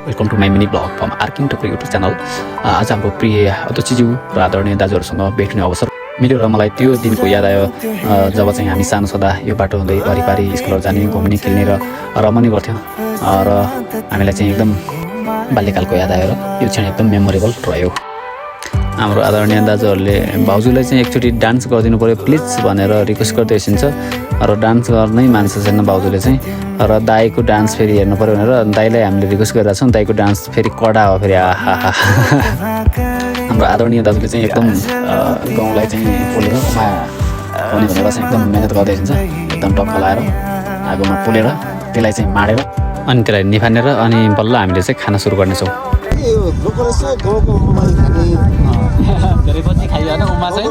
Welcome to my mini vlog from आर्किङ टोक्रो YouTube channel. आज हाम्रो प्रिय अध्यक्षज्यू र आदरणीय दाजुहरूसँग भेट हुने अवसर मिल्यो र मलाई त्यो दिनको याद आयो जब चाहिँ हामी सानो छँदा यो बाटो हुँदै वरिपरि स्कुलहरू जाने, घुम्ने, खेल्ने र रमाउने गर्थ्यौँ र हामीलाई चाहिँ एकदम बाल्यकालको याद आयो र यो क्षण एकदम मेमोरेबल रह्यो। हाम्रो आदरणीय दाजुहरूले भाउजूलाई चाहिँ एकचोटि डान्स गरिदिनु पऱ्यो प्लिज भनेर रिक्वेस्ट गर्दै हिँड्छ र डान्स गर्नै मान्छ छैन भाउजूले चाहिँ। र दाईको डान्स फेरि हेर्नु पऱ्यो भनेर दाईलाई हामीले रिक्वेस्ट गरिरहेको छौँ। दाईको डान्स फेरि कडा हो फेरि आहा। हाम्रो आदरणीय दाजुले चाहिँ एकदम गाउँलाई चाहिँ पोलेर माया पाउने भनेर चाहिँ एकदम मिहिनेत गर्दै हिँड्छ। एकदम टक्क लाएर आगोमा पोलेर त्यसलाई चाहिँ माडेर अनि त्यसलाई निफानेर अनि बल्ल हामीले चाहिँ खाना सुरु गर्नेछौँ। धेरै पछि खाइहाल्छ उमा चाहिँ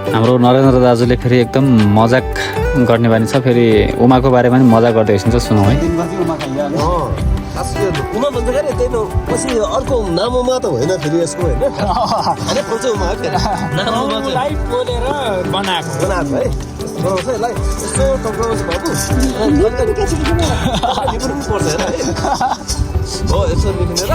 हाम्रो नरेन्द्र दाजुले फेरि एकदम मजाक गर्ने बानी छ। फेरि उमाको बारेमा पनि मजाक गर्दै हिँड्छ, सुनौ है। उमा भन्छ क्या त्यही त पछि अर्को नाम उमा त होइन फेरि यसको होइन होइन खोल्छ उमा फेरि नामलाई पोलेर बनाएको है बनाउँछ यसलाई यसो टक्राउँछ बाबु पर्छ हेर है हो यसो लेखिनेर